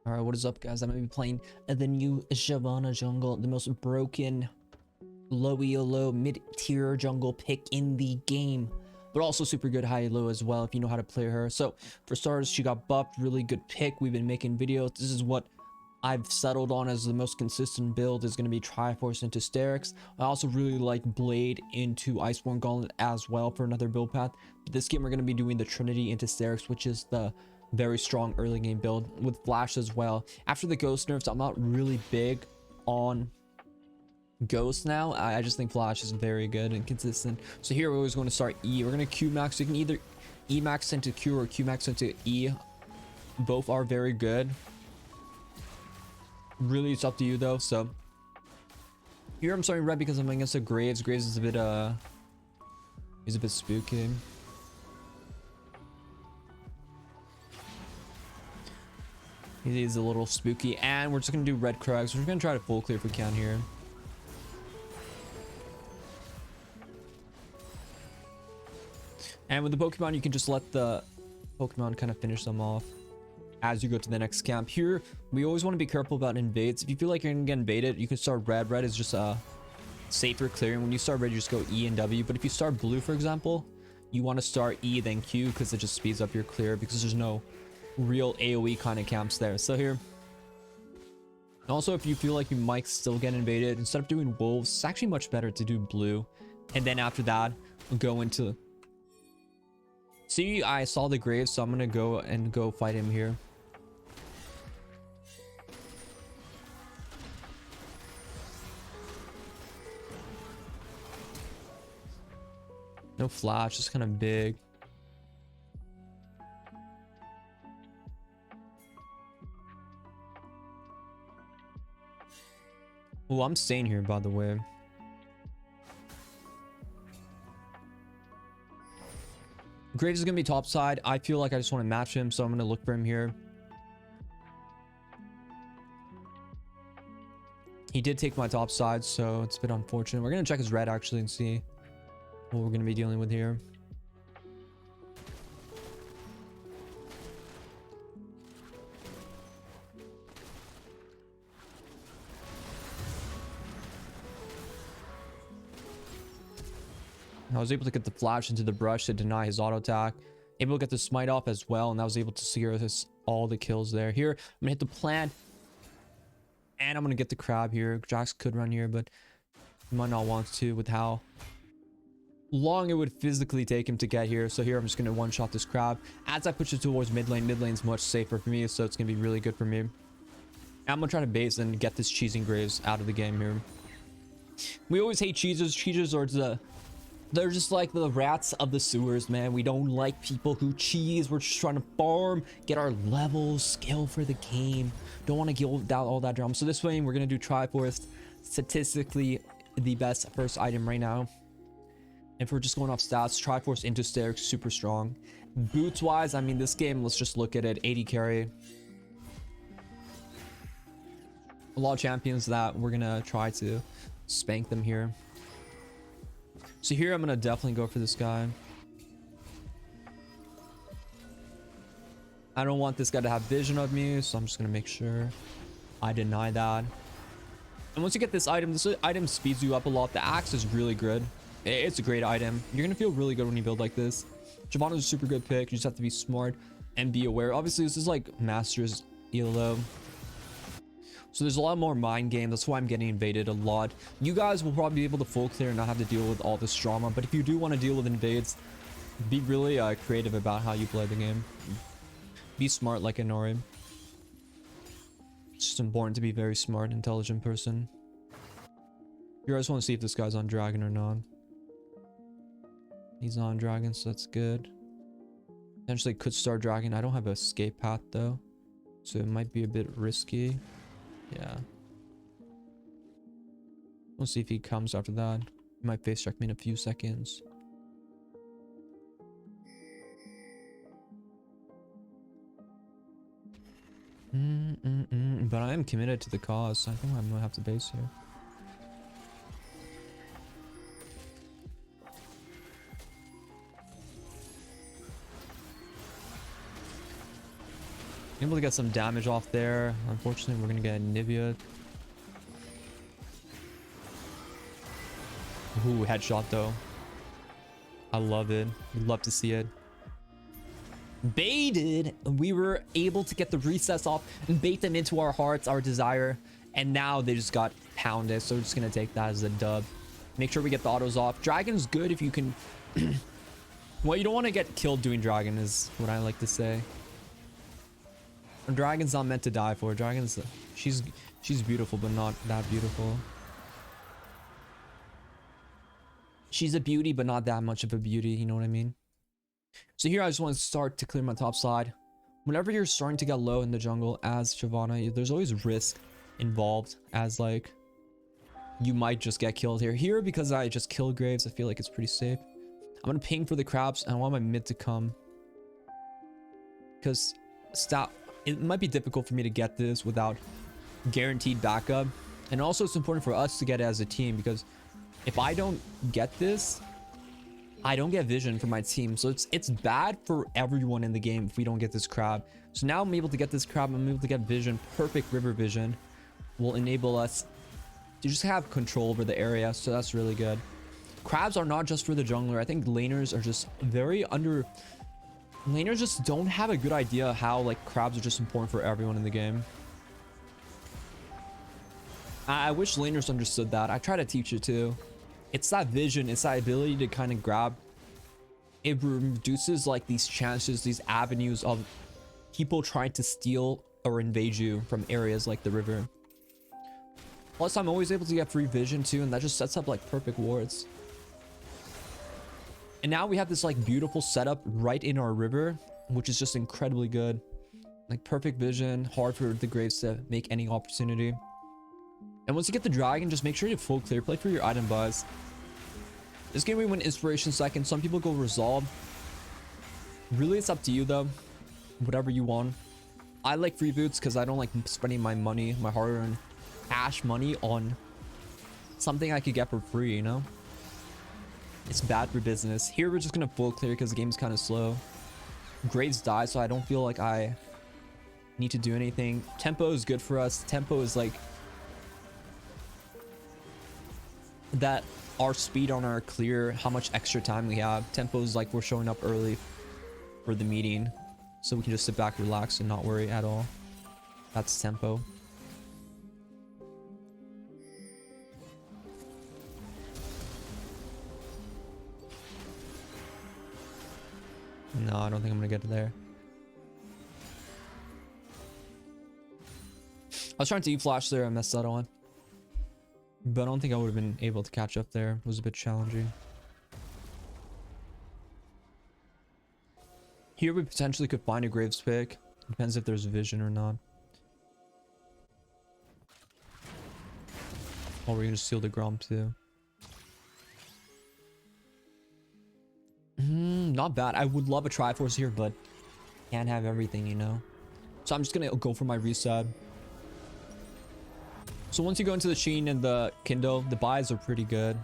All right, what is up, guys? I'm gonna be playing the new Shyvana jungle, the most broken low elo mid-tier jungle pick in the game, but also super good high elo as well if you know how to play her. So for starters, she got buffed, really good pick. We've been making videos. This is what I've settled on as the most consistent build, is going to be Triforce into Sterix. I also really like Blade into Iceborne Gauntlet as well for another build path. But this game we're going to be doing the Trinity into Sterix, which is the very strong early game build with Flash as well. After the Ghost nerfs, I'm not really big on Ghost now. I just think Flash is very good and consistent. So here we're always going to start E. We're going to Q max. You can either E max into Q or Q max into E. Both are very good. Really, it's up to you though. So here I'm starting red because I'm against the Graves. Graves is a bit he's a bit spooky. He's a little spooky, and we're just gonna do red Krugs. We're gonna try to full clear if we can here. And with the Pokemon, you can just let the Pokemon kind of finish them off as you go to the next camp. Here, we always want to be careful about invades. If you feel like you're gonna get invaded, you can start red. Red is just a safer clearing. When you start red, you just go E and W. But if you start blue, for example, you want to start E then Q, because it just speeds up your clear, because there's no real AoE kind of camps there. So here, also if you feel like you might still get invaded, instead of doing wolves, it's actually much better to do blue, and then after that go into... See, I saw the Graves, so I'm gonna go fight him here. No Flash, just kind of big. Oh, I'm staying here, by the way. Graves is gonna be top side. I feel like I just want to match him, so I'm gonna look for him here. He did take my top side, so it's a bit unfortunate. We're gonna check his red actually and see what we're gonna be dealing with here. I was able to get the Flash into the brush to deny his auto attack. Able to get the smite off as well, and I was able to secure this all the kills there. Here, I'm gonna hit the plant, and I'm gonna get the crab here. Jax could run here, but he might not want to with how long it would physically take him to get here. So here I'm just gonna one-shot this crab. As I push it towards mid lane, mid lane's much safer for me, so it's gonna be really good for me. I'm gonna try to base and get this cheesing Graves out of the game here. We always hate cheesers. Cheesers are they're just like the rats of the sewers, man. We don't like people who cheese. We're just trying to farm, get our levels, skill for the game. Don't want to deal with all that drama. So this way, we're gonna do Triforce, statistically the best first item right now. If we're just going off stats, Triforce into Sterix, super strong. Boots wise, I mean, this game, let's just look at it. 80 carry. A lot of champions that we're gonna try to spank them here. So here I'm gonna definitely go for this guy. I don't want this guy to have vision of me, so I'm just gonna make sure I deny that. And once you get this item speeds you up a lot. The axe is really good. It's a great item. You're gonna feel really good when you build like this. Shyvana is a super good pick. You just have to be smart and be aware. Obviously, this is like Masters ELO. So there's a lot more mind game. That's why I'm getting invaded a lot. You guys will probably be able to full clear and not have to deal with all this drama. But if you do want to deal with invades, be really creative about how you play the game. Be smart like Inori. It's just important to be very smart, intelligent person. Here, I just want to see if this guy's on dragon or not. He's on dragon, so that's good. Potentially could start dragon. I don't have an escape path though, so it might be a bit risky. Yeah. We'll see if he comes after that. He might face check me in a few seconds. But I am committed to the cause, so I think I'm gonna have to base here. Able to get some damage off there. Unfortunately, we're gonna get Nivea. Ooh, headshot though. I love it. Love to see it. Baited. We were able to get the recess off and bait them into our hearts, our desire. And now they just got pounded. So we're just gonna take that as a dub. Make sure we get the autos off. Dragon's good if you can. Well, you don't want to get killed doing dragon is what I like to say. A dragon's not meant to die for. Dragon's she's beautiful, but not that beautiful. She's a beauty, but not that much of a beauty. You know what I mean? So here I just want to start to clear my top side. Whenever you're starting to get low in the jungle as Shyvana, there's always risk involved, as like you might just get killed here. Here, because I just killed Graves, I feel like it's pretty safe. I'm gonna ping for the crabs and I want my mid to come, because it might be difficult for me to get this without guaranteed backup. And also it's important for us to get it as a team, because if I don't get this, I don't get vision for my team. So it's bad for everyone in the game if we don't get this crab. So now I'm able to get this crab. I'm able to get vision. Perfect river vision will enable us to just have control over the area. So that's really good. Crabs are not just for the jungler. I think laners are just very under... Laners just don't have a good idea how like crabs are just important for everyone in the game. I wish laners understood that. I try to teach it too. It's that vision, it's that ability to kind of grab. It reduces like these chances, these avenues of people trying to steal or invade you from areas like the river. Plus, I'm always able to get free vision too, and that just sets up like perfect wards. And now we have this like beautiful setup right in our river, which is just incredibly good. Like perfect vision, hard for the Graves to make any opportunity. And once you get the dragon, just make sure you full clear play for your item buys. This game we win inspiration second. Some people go resolve. Really, it's up to you though. Whatever you want. I like free boots because I don't like spending my money, my hard-earned cash money on something I could get for free, you know? It's bad for business. Here we're just gonna full clear because the game's kind of slow. Graves die, so I don't feel like I need to do anything. Tempo is good for us. Tempo is like that our speed on our clear, how much extra time we have. Tempo is like we're showing up early for the meeting, so we can just sit back, relax, and not worry at all. That's tempo. No, I don't think I'm gonna get there. I was trying to E-flash there, I messed that on. But I don't think I would have been able to catch up there. It was a bit challenging. Here we potentially could find a Graves pick. Depends if there's vision or not. Or we're gonna steal the Grom too. Not bad. I would love a Triforce here, but can't have everything, you know. So I'm just gonna go for my reset. So once you go into the Sheen and the Kindle, the buys are pretty good.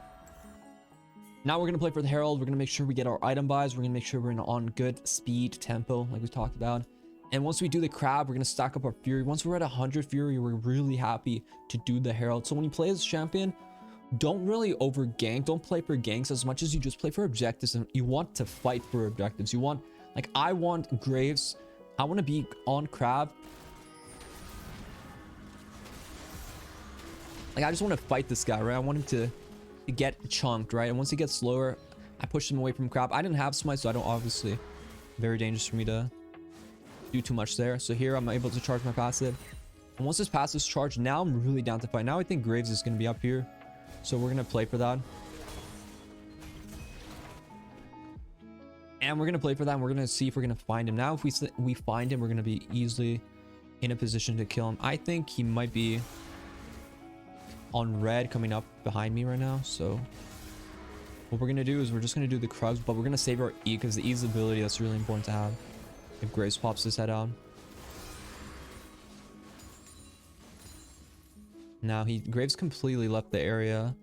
Now we're gonna play for the Herald. We're gonna make sure we get our item buys. We're gonna make sure we're on good speed, tempo, like we talked about. And once we do the crab, we're gonna stack up our Fury. Once we're at 100 Fury, we're really happy to do the Herald. So when you play as champion, don't really over gank. Don't play for ganks as much as you just play for objectives. And you want to fight for objectives. You want, like, I want Graves. I want to be on crab. Like, I just want to fight this guy, right? I want him to get chunked, right? And once he gets slower, I push him away from crab. I didn't have smite, so I don't, obviously, very dangerous for me to do too much there. So here I'm able to charge my passive. And once this passive's charged, now I'm really down to fight. Now I think Graves is going to be up here. So we're going to play for that. And we're going to play for that. And we're going to see if we're going to find him. Now if we find him, we're going to be easily in a position to kill him. I think he might be on red coming up behind me right now. So what we're going to do is we're just going to do the Krugs, but we're going to save our E because the E's ability, that's really important to have if Graves pops his head out. Now Graves completely left the area.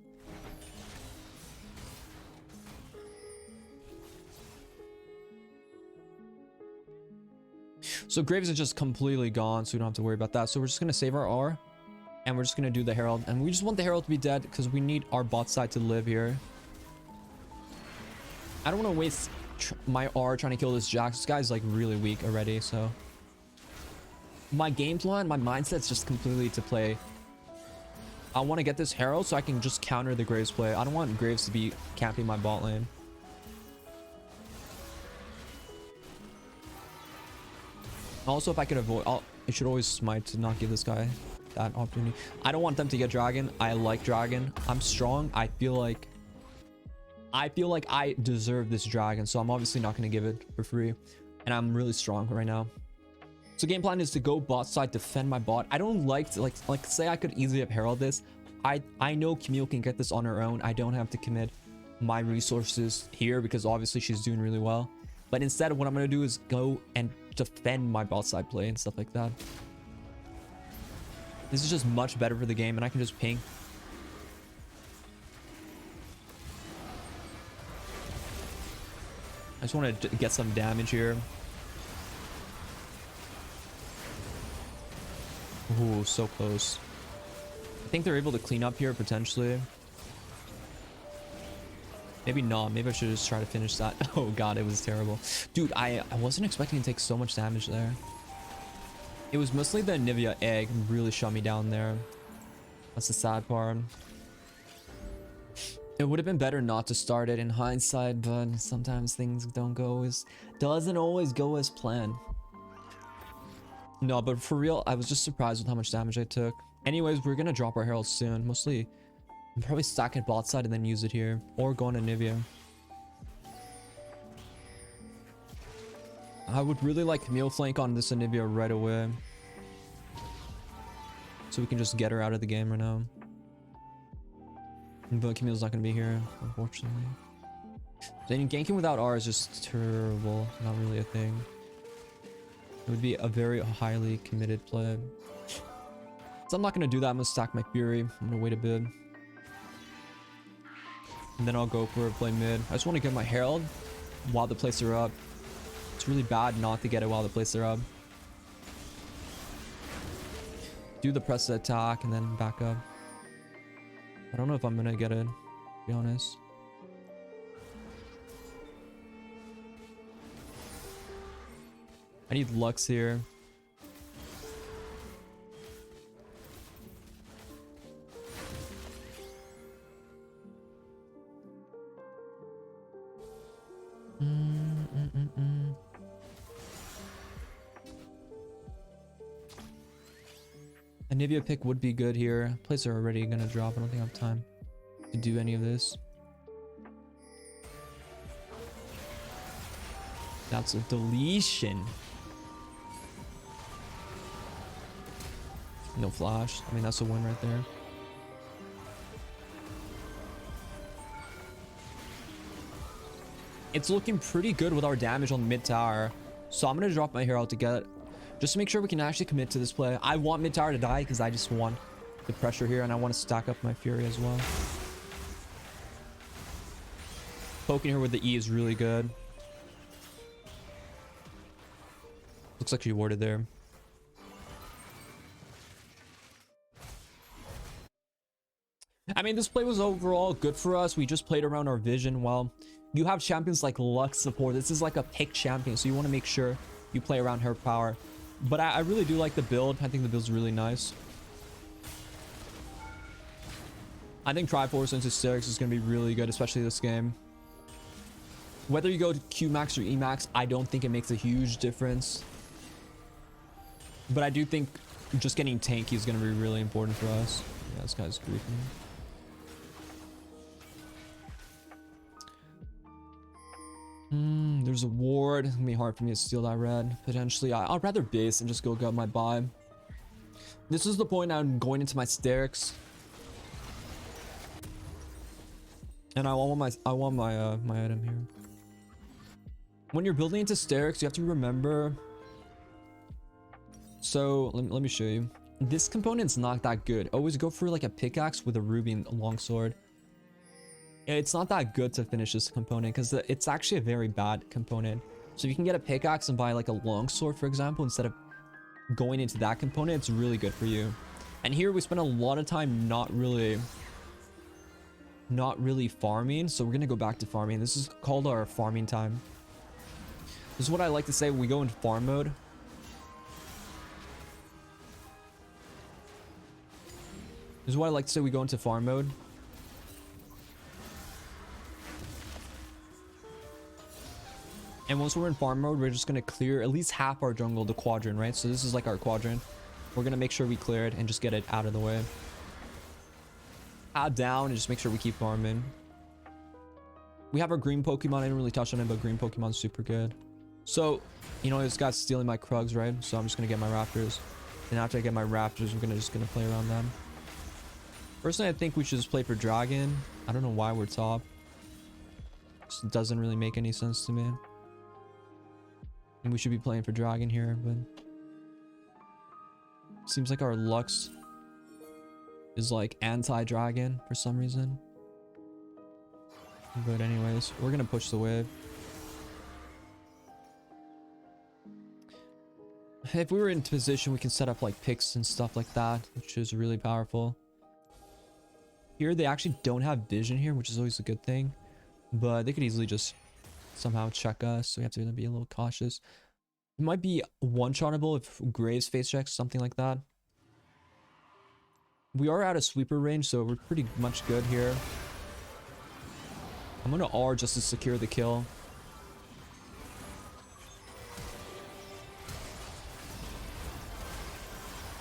So Graves is just completely gone, so we don't have to worry about that. So we're just gonna save our R, and we're just gonna do the herald, and we just want the herald to be dead because we need our bot side to live here. I don't want to waste my R trying to kill this Jax. This guy's like really weak already, so my game plan, my mindset's just completely to play. I want to get this herald so I can just counter the Graves play. I don't want Graves to be camping my bot lane. Also, if I could avoid, I should always smite to not give this guy that opportunity. I don't want them to get dragon. I like dragon. I'm strong. I feel like I deserve this dragon, so I'm obviously not going to give it for free. And I'm really strong right now. So game plan is to go bot side, defend my bot. I don't like to, like say I could easily have herald this. I know Camille can get this on her own. I don't have to commit my resources here because obviously she's doing really well. But instead, what I'm going to do is go and defend my bot side play and stuff like that. This is just much better for the game, and I can just ping. I just want to get some damage here. Ooh, so close. I think they're able to clean up here potentially. Maybe not. Maybe I should just try to finish that. Oh god, it was terrible. Dude, I wasn't expecting to take so much damage there. It was mostly the Nivea egg really shut me down there. That's the sad part. It would have been better not to start it in hindsight, but sometimes things doesn't always go as planned. No, but for real, I was just surprised with how much damage I took. Anyways, we're gonna drop our herald soon. Mostly, I'm probably stack it bot side and then use it here, or go on to Nivea. I would really like Camille flank on this Nivea right away, so we can just get her out of the game right now. But Camille's not gonna be here, unfortunately. Then ganking without R is just terrible. Not really a thing. It would be a very highly committed play. So I'm not gonna do that. I'm gonna stack my Fury. I'm gonna wait a bit. And then I'll go for a play mid. I just want to get my Herald while the plates are up. It's really bad not to get it while the plates are up. Do the press attack and then back up. I don't know if I'm gonna get it, to be honest. I need Lux here. A Nivea pick would be good here. Plays are already gonna drop. I don't think I have time to do any of this. That's a deletion. No flash. I mean, that's a win right there. It's looking pretty good with our damage on mid tower. So I'm gonna drop my Herald to get, just to make sure we can actually commit to this play. I want mid tower to die because I just want the pressure here, and I want to stack up my Fury as well. Poking her with the E is really good. Looks like she warded there. I mean, this play was overall good for us. We just played around our vision. While you have champions like Lux support, this is like a pick champion, so you want to make sure you play around her power. But I really do like the build. I think the build's really nice. I think Triforce into Styx is going to be really good, especially this game. Whether you go to Q max or E max, I don't think it makes a huge difference. But I do think just getting tanky is going to be really important for us. Yeah, this guy's griefing. There's a ward. It's gonna be hard for me to steal that red. Potentially, I'd rather base and just go get my buy. This is the point I'm going into my Styx. And I want my my item here. When you're building into Styx, you have to remember. So let me show you. This component's not that good. Always go for like a pickaxe with a ruby and a longsword. It's not that good to finish this component because it's actually a very bad component. So if you can get a pickaxe and buy like a longsword, for example, instead of going into that component, it's really good for you. And here we spend a lot of time not really farming, so we're gonna go back to farming. This is called our farming time. This is what I like to say when we go into farm mode. This is what I like to say we go into farm mode. And once we're in farm mode, we're just gonna clear at least half our jungle, the quadrant, right? So this is like our quadrant. We're gonna make sure we clear it and just get it out of the way. Add down and just make sure we keep farming. We have our green Pokemon. I didn't really touch on it, but green Pokemon's super good. So, you know, this guy's stealing my Krugs, right? So I'm just gonna get my Raptors. And after I get my Raptors, we're just gonna play around them. Personally, I think we should just play for Dragon. I don't know why we're top. Just doesn't really make any sense to me. And we should be playing for Dragon here, but seems like our Lux is like anti-Dragon for some reason. But anyways, we're gonna push the wave. If we were in position, we can set up like picks and stuff like that, which is really powerful. Here, they actually don't have vision here, which is always a good thing. But they could easily just somehow check us, so we have to be a little cautious. It might be one-shottable if Graves face checks, something like that. We are out of sweeper range, so we're pretty much good here. I'm gonna R just to secure the kill.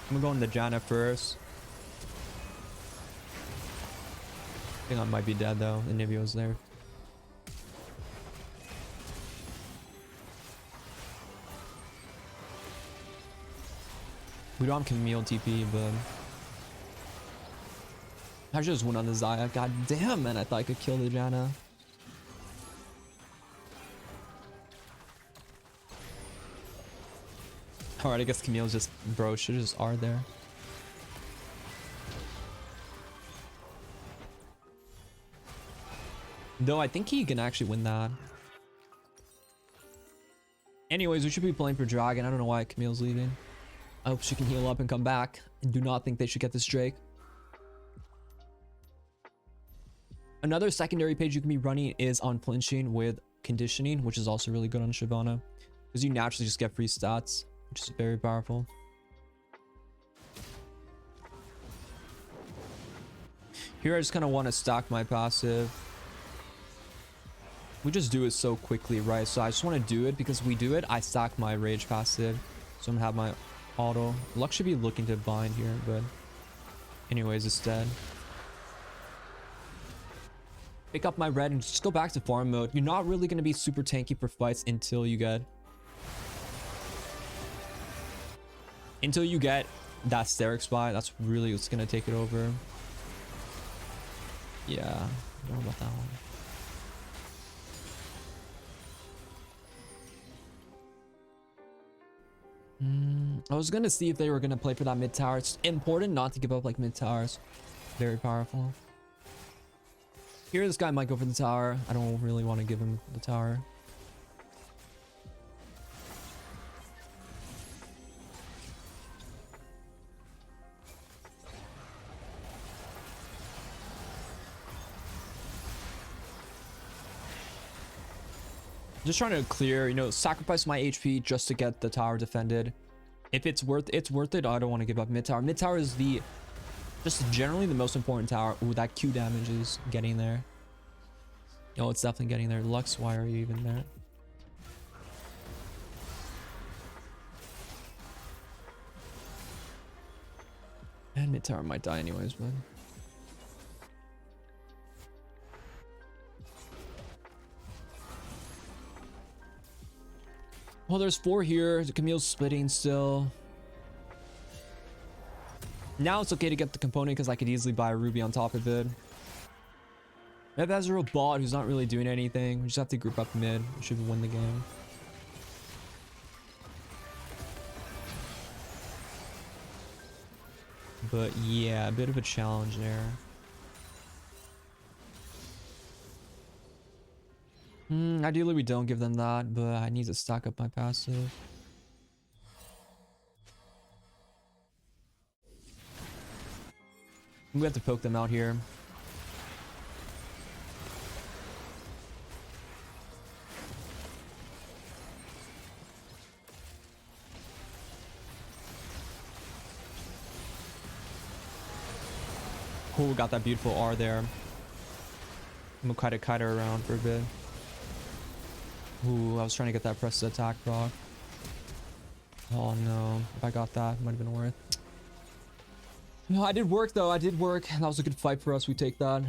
I'm gonna go on the Janna first. I think I might be dead though. The Nivio's there. We don't have Camille TP, but I just went on the Zaya. God damn, man! I thought I could kill the Janna. Alright, I guess Camille's just bro. Should just R there. Though I think he can actually win that. Anyways, we should be playing for Dragon. I don't know why Camille's leaving. I hope she can heal up and come back. I do not think they should get this Drake. Another secondary page you can be running is on flinching with conditioning, which is also really good on Shyvana, because you naturally just get free stats, which is very powerful. Here I just kind of want to stack my passive. We just do it so quickly, right? So I just want to do it because we do it. I stack my rage passive, so I'm gonna have my auto. Lux should be looking to bind here, but anyways, it's dead. Pick up my red and just go back to farm mode. You're not really going to be super tanky for fights until you get that Steric spot. That's really what's going to take it over. Yeah, I don't know about that one. I was going to see if they were going to play for that mid tower. It's important not to give up like mid towers. Very powerful. Here, this guy might go for the tower. I don't really want to give him the tower. Just trying to clear, you know, sacrifice my HP just to get the tower defended. If it's worth it. I don't want to give up mid tower. Mid tower is just generally the most important tower. Ooh, that Q damage is getting there. Oh, it's definitely getting there. Lux, why are you even there? And mid tower might die anyways, but well, there's 4 here. Camille's splitting still. Now it's okay to get the component because I could easily buy a ruby on top of it. We have Ezreal bot who's not really doing anything. We just have to group up mid. We should win the game. But yeah, a bit of a challenge there. Ideally we don't give them that, but I need to stack up my passive. We have to poke them out here. Cool, got that beautiful R there. I'm gonna try to kite her around for a bit. Ooh, I was trying to get that press to attack proc. Oh no, if I got that, it might have been worth. No, I did work though, I did work. That was a good fight for us, we take that.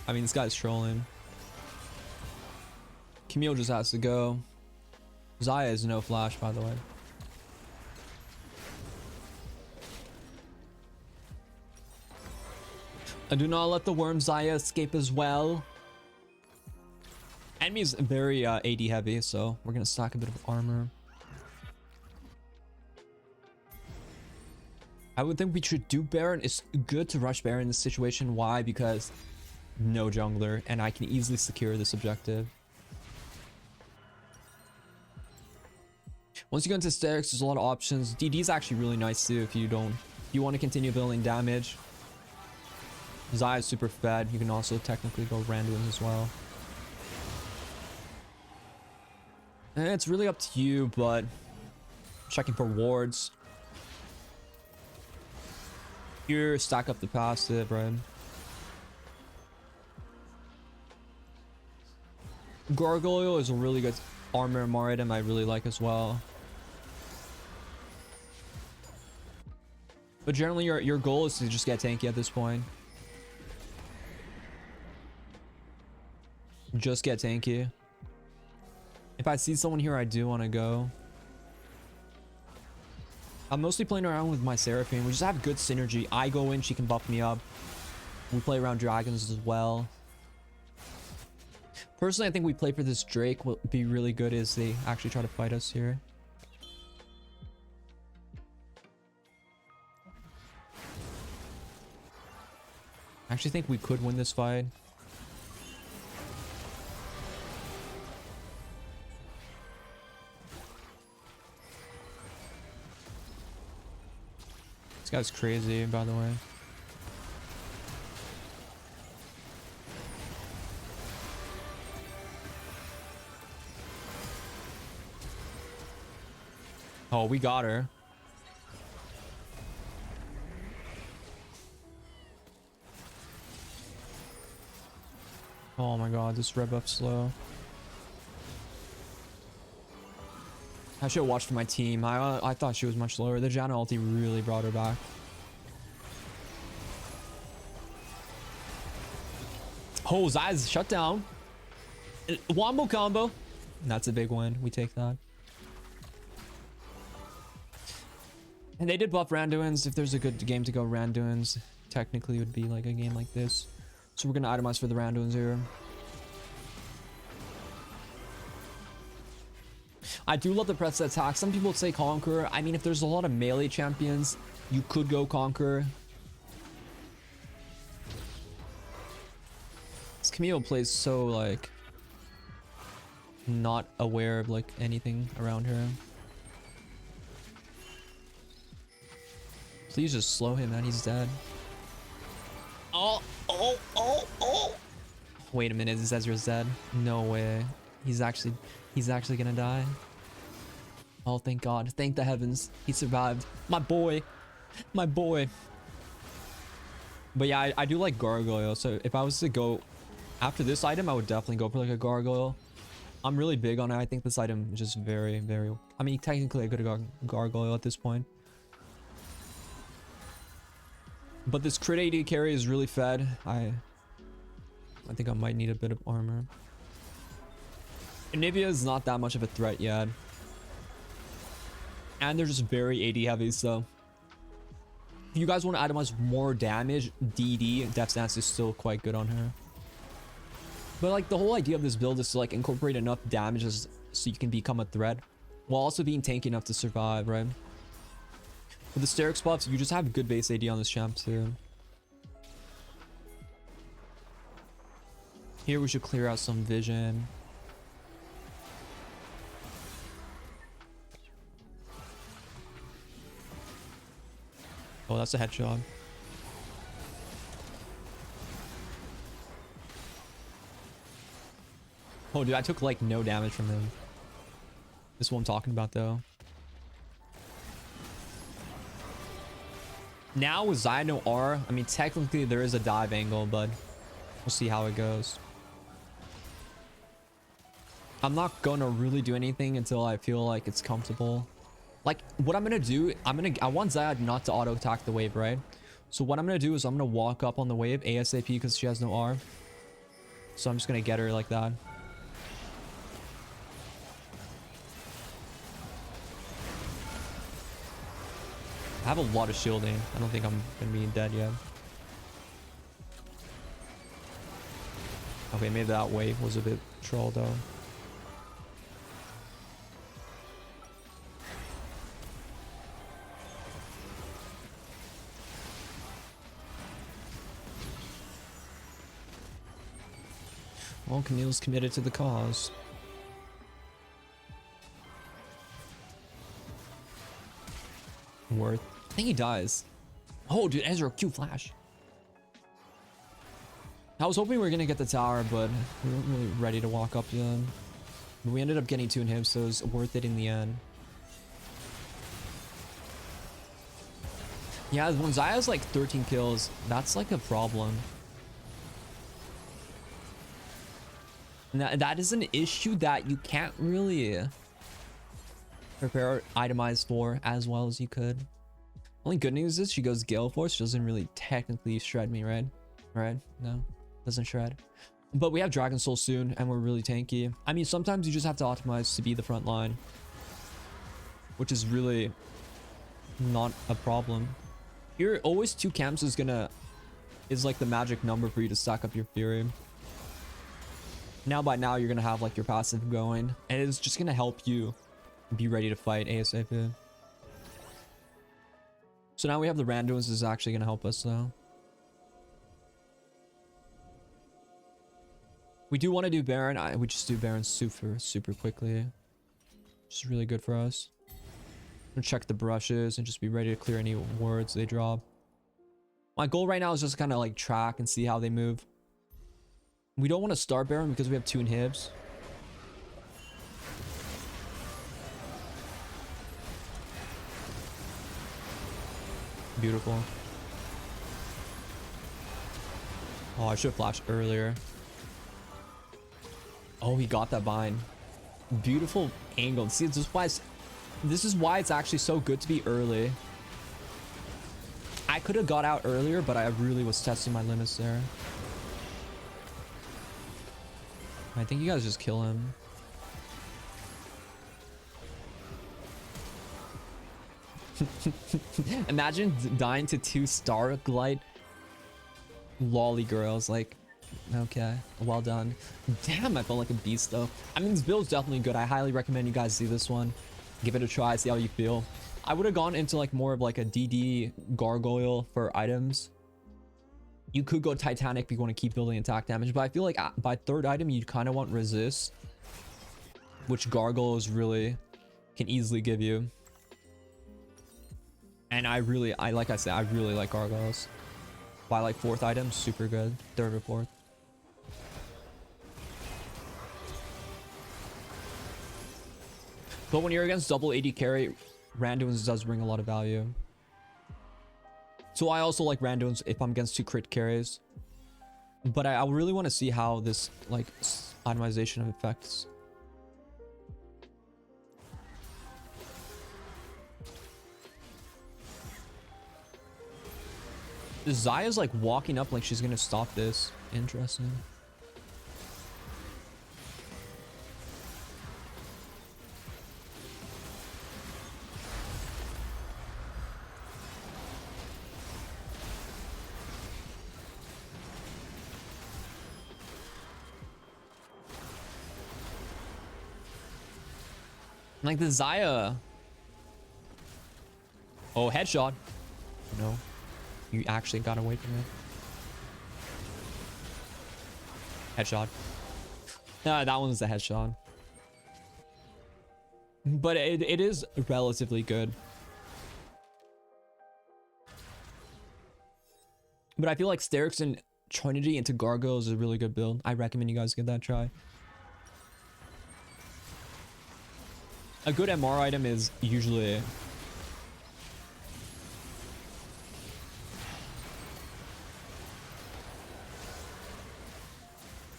I mean, this guy's trolling. Camille just has to go. Xayah is no flash, by the way. And do not let the worm Xayah escape as well. Enemy's very AD heavy, so we're gonna stack a bit of armor. I would think we should do Baron. It's good to rush Baron in this situation. Why? Because no jungler, and I can easily secure this objective. Once you go into stacks, there's a lot of options. DD is actually really nice too if you want to continue building damage. Xayah is super fed. You can also technically go Randuin as well. And it's really up to you, but checking for wards. Here, stack up the passive, right? Gargoyle is a really good armor MR item I really like as well. But generally your goal is to just get tanky at this point. Just get tanky. If I see someone here, I do want to go. I'm mostly playing around with my Seraphine. We just have good synergy. I go in, she can buff me up. We play around dragons as well. Personally, I think we play for this Drake will be really good as they actually try to fight us here. I actually think we could win this fight. This guy's crazy, by the way. Oh, we got her. Oh my god, this red buff's slow. I should have watched for my team. I thought she was much slower. The Janna ulti really brought her back. Oh, Xayah's shut down. Wombo combo. That's a big win. We take that. And they did buff Randuins. If there's a good game to go Randuins, technically it would be like a game like this. So we're gonna itemize for the Randuins here. I do love the press attack. Some people say Conqueror. I mean, if there's a lot of melee champions, you could go Conqueror. This Camille plays so like not aware of like anything around her. Please just slow him, man. He's dead. Oh. Wait a minute, Ezreal's dead. No way. He's actually gonna die. Oh, thank God. Thank the heavens. He survived. My boy. My boy. But yeah, I do like Gargoyle. So if I was to go after this item, I would definitely go for like a Gargoyle. I'm really big on it. I think this item is just very, very... I mean, technically I could have gone Gargoyle at this point. But this crit AD carry is really fed. I think I might need a bit of armor. Nivea is not that much of a threat yet. And they're just very AD heavy, so... If you guys want to itemize more damage, DD, Death Stance is still quite good on her. But like the whole idea of this build is to like incorporate enough damage so you can become a threat. While also being tanky enough to survive, right? With the Sterix buffs, you just have good base AD on this champ too. Here we should clear out some vision. Oh, that's a headshot. Oh, dude, I took like no damage from him. This is what I'm talking about though. Now with Xayah no R, I mean, technically there is a dive angle, but we'll see how it goes. I'm not gonna really do anything until I feel like it's comfortable. Like what I'm gonna do, I want Xayah not to auto attack the wave, right? So what I'm gonna do is I'm gonna walk up on the wave ASAP because she has no R. So I'm just gonna get her like that. I have a lot of shielding. I don't think I'm gonna be dead yet. Okay, maybe that wave was a bit troll though. Well, Camille's committed to the cause. Worth. I think he dies. Oh, dude, Ezra, Q flash. I was hoping we were gonna get the tower, but we weren't really ready to walk up yet. But we ended up getting 2 inhibs, so it was worth it in the end. Yeah, when Xayah's like 13 kills, that's like a problem. Now, that is an issue that you can't really prepare itemize for as well as you could. Only good news is she goes Gale Force. She doesn't really technically shred me, right? Right? No, doesn't shred. But we have Dragon Soul soon, and we're really tanky. I mean, sometimes you just have to optimize to be the front line, which is really not a problem. Here, always 2 camps is like the magic number for you to stack up your Fury. Now by now, you're gonna have like your passive going, and it's just gonna help you be ready to fight ASAP. So now we have the randos. This is actually gonna help us though. We do want to do Baron. We just do Baron super quickly. Which is really good for us. I'm gonna check the brushes and just be ready to clear any wards they drop. My goal right now is just kind of like track and see how they move. We don't want to start Baron because we have 2 inhibs. Beautiful. Oh, I should have flashed earlier. Oh, he got that bind. Beautiful angle. See, this is why it's actually so good to be early. I could have got out earlier, but I really was testing my limits there. I think you guys just kill him. Imagine dying to 2 Starlight lolly girls. Like, okay, well done. Damn, I felt like a beast though. I mean, this build's definitely good. I highly recommend you guys see this one. Give it a try, see how you feel. I would have gone into like more of like a DD gargoyle for items. You could go Titanic if you want to keep building attack damage, but I feel like by 3rd item, you kind of want resist, which gargoyles really can easily give you. And like I said, I really like gargoyles. By like 4th item, super good. 3rd or 4th. But when you're against double AD carry, randoms does bring a lot of value. So I also like randoms if I'm against 2 crit carries. But I really want to see how this like itemization affects. Xayah's like walking up like she's gonna stop this. Interesting. Like the Xayah. Oh, headshot. No. You actually got away from it. Headshot. Nah, that one's a headshot. But it is relatively good. But I feel like Sterix and Trinity into Gargoyle is a really good build. I recommend you guys give that a try. A good MR item is usually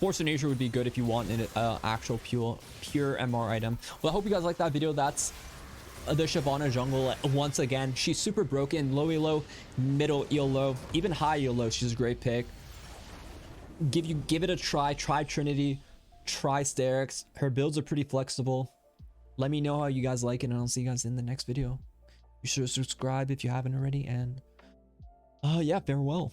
Force of Nature would be good if you want an actual pure MR item. Well, I hope you guys like that video. That's the Shyvana jungle. Once again, she's super broken. Low elo, middle elo, even high elo. She's a great pick. Give it a try. Try Trinity. Try Sterix. Her builds are pretty flexible. Let me know how you guys like it, and I'll see you guys in the next video. Be sure to subscribe if you haven't already, and yeah, farewell.